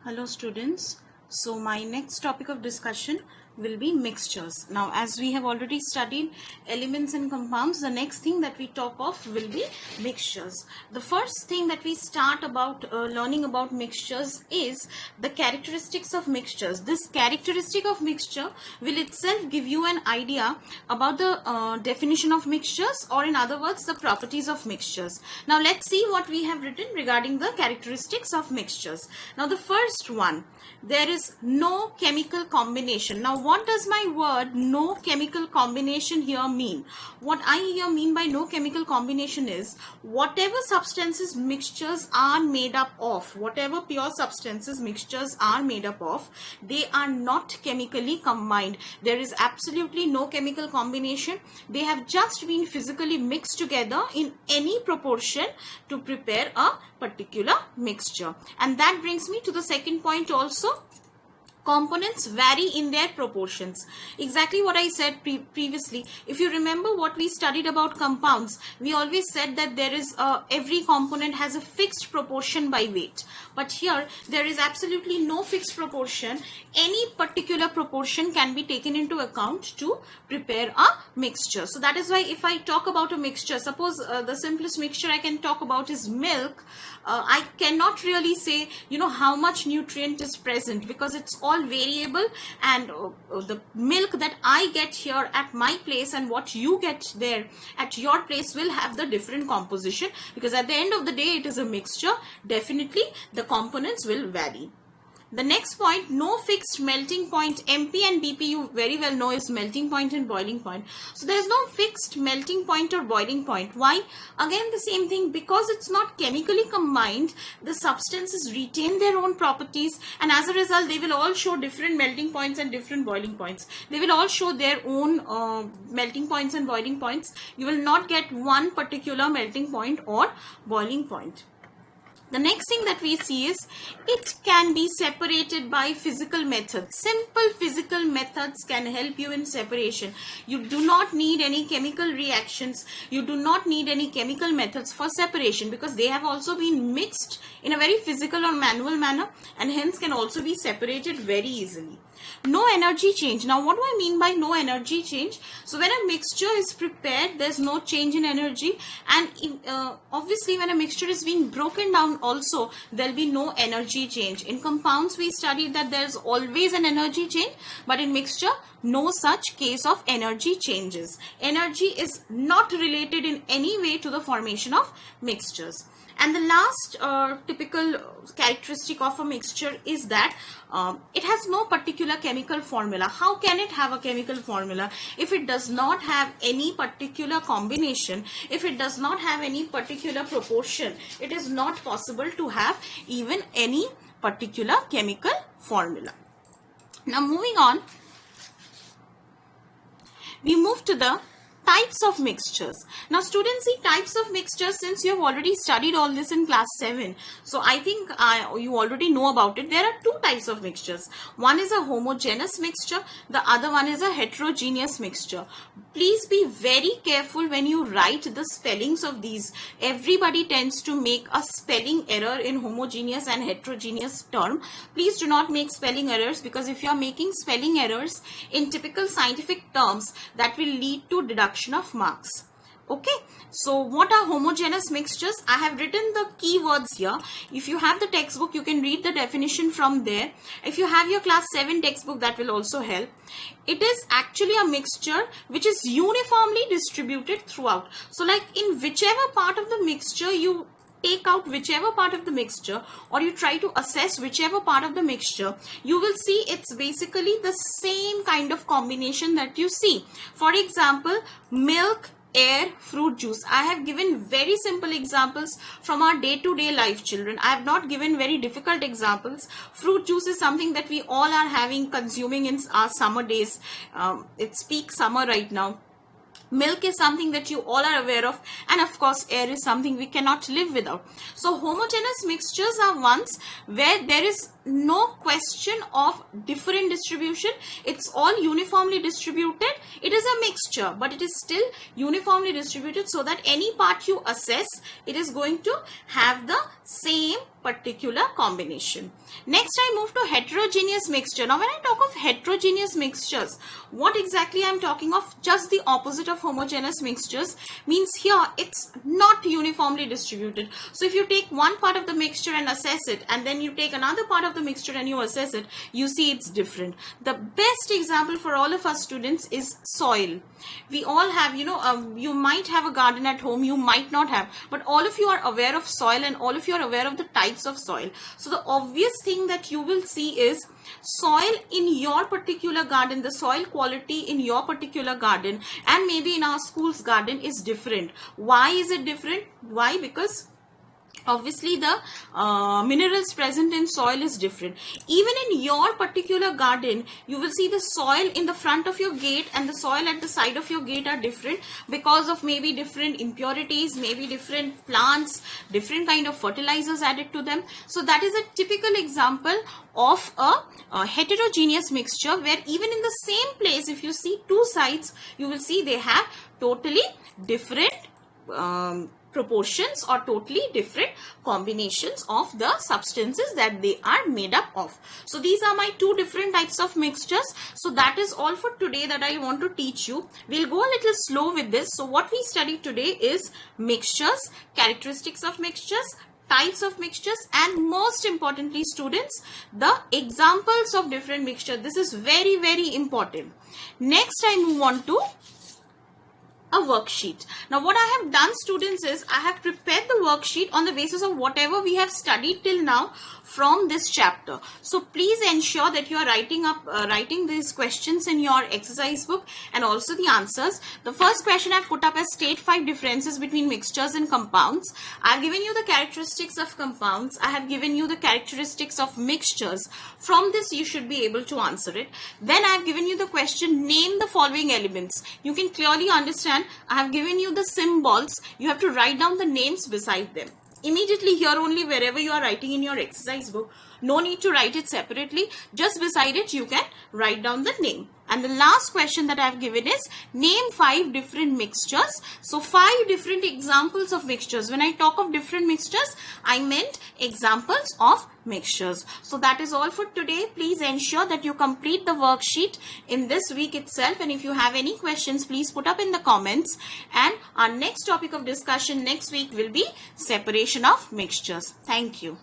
Hello students. So my next topic of discussion will be mixtures. Now as we have already studied elements and compounds, the next thing that we talk of will be mixtures. The first thing that we start about learning about mixtures is the characteristics of mixtures. This characteristic of mixture will itself give you an idea about the definition of mixtures, or in other words the properties of mixtures. Now let's see what we have written regarding the characteristics of mixtures. Now the first one, there is no chemical combination. Now what does my word no chemical combination here mean? What I here mean by no chemical combination is whatever substances mixtures are made up of, whatever pure substances mixtures are made up of, they are not chemically combined. There is absolutely no chemical combination. They have just been physically mixed together in any proportion to prepare a particular mixture. And that brings me to the second point also. Components vary in their proportions. Exactly what I said previously. If you remember what we studied about compounds, we always said that there is every component has a fixed proportion by weight. But here there is absolutely no fixed proportion. Any particular proportion can be taken into account to prepare a mixture. So that is why if I talk about a mixture, suppose the simplest mixture I can talk about is milk. I cannot really say how much nutrient is present, because it's all variable, and the milk that I get here at my place and what you get there at your place will have the different composition, because at the end of the day it is a mixture. Definitely the components will vary. The next point, no fixed melting point. MP and BP you very well know is melting point and boiling point. So there is no fixed melting point or boiling point. Why? Again the same thing, because it's not chemically combined, the substances retain their own properties, and as a result they will all show different melting points and different boiling points. They will all show their own melting points and boiling points. You will not get one particular melting point or boiling point. The next thing that we see is it can be separated by physical methods. Simple physical methods can help you in separation. You do not need any chemical reactions. You do not need any chemical methods for separation, because they have also been mixed in a very physical or manual manner, and hence can also be separated very easily. No energy change. Now what do I mean by no energy change? So when a mixture is prepared, there's no change in energy, and obviously when a mixture is being broken down also, there'll be no energy change. In compounds we studied that there's always an energy change, but in mixture no such case of energy changes. Energy is not related in any way to the formation of mixtures. And the last typical characteristic of a mixture is that it has no particular chemical formula. How can it have a chemical formula if it does not have any particular combination, if it does not have any particular proportion? It is not possible to have even any particular chemical formula. Now moving on, we move to the types of mixtures. Now students, see, types of mixtures, since you have already studied all this in class 7, so I think you already know about it. There are two types of mixtures. One is a homogeneous mixture, the other one is a heterogeneous mixture. Please be very careful when you write the spellings of these. Everybody tends to make a spelling error in homogeneous and heterogeneous term. Please do not make spelling errors, because if you are making spelling errors in typical scientific terms, that will lead to deduction of marks. Okay, so what are homogeneous mixtures? I have written the keywords here. If you have the textbook, you can read the definition from there. If you have your class 7 textbook, that will also help. It is actually a mixture which is uniformly distributed throughout. So like in whichever part of the mixture you take out, whichever part of the mixture, or you try to assess whichever part of the mixture, you will see it's basically the same kind of combination that you see. For example, milk, air, fruit juice. I have given very simple examples from our day-to-day life, children. I have not given very difficult examples. Fruit juice is something that we all are consuming in our summer days. It's peak summer right now. Milk is something that you all are aware of, and of course air is something we cannot live without. So homogeneous mixtures are ones where there is no question of different distribution. It's all uniformly distributed. It is a mixture, but it is still uniformly distributed, so that any part you assess, it is going to have the same particular combination. Next, I move to heterogeneous mixture. Now, when I talk of heterogeneous mixtures, what exactly I'm talking of? Just the opposite of homogeneous mixtures, means here it's not uniformly distributed. So if you take one part of the mixture and assess it, and then you take another part of the mixture and you assess it, you see it's different. The best example for all of us students is soil. We all have, you might have a garden at home, you might not have, but all of you are aware of soil and all of you are aware of the types of soil. So the obvious thing that you will see is soil in your particular garden, the soil quality in your particular garden and maybe in our school's garden is different. Why is it different? Why? Because obviously the minerals present in soil is different. Even in your particular garden, you will see the soil in the front of your gate and the soil at the side of your gate are different because of maybe different impurities, maybe different plants, different kind of fertilizers added to them. So that is a typical example of a heterogeneous mixture, where even in the same place, if you see two sites, you will see they have totally different proportions or totally different combinations of the substances that they are made up of. So these are my two different types of mixtures. So that is all for today that I want to teach you. We'll go a little slow with this. So what we studied today is mixtures, characteristics of mixtures, types of mixtures, and most importantly students, the examples of different mixtures. This is very, very important. Next I move on to a worksheet. Now what I have done students is I have prepared the worksheet on the basis of whatever we have studied till now from this chapter. So please ensure that you are writing these questions in your exercise book and also the answers. The first question I have put up as state 5 differences between mixtures and compounds. I have given you the characteristics of compounds. I have given you the characteristics of mixtures. From this you should be able to answer it. Then I have given you the question, name the following elements. You can clearly understand I have given you the symbols. You have to write down the names beside them. Immediately here only, wherever you are writing in your exercise book, no need to write it separately. Just beside it you can write down the name. And the last question that I have given is name 5 different mixtures. So 5 different examples of mixtures. When I talk of different mixtures, I meant examples of mixtures. So that is all for today. Please ensure that you complete the worksheet in this week itself. And if you have any questions, please put up in the comments. And our next topic of discussion next week will be separation of mixtures. Thank you.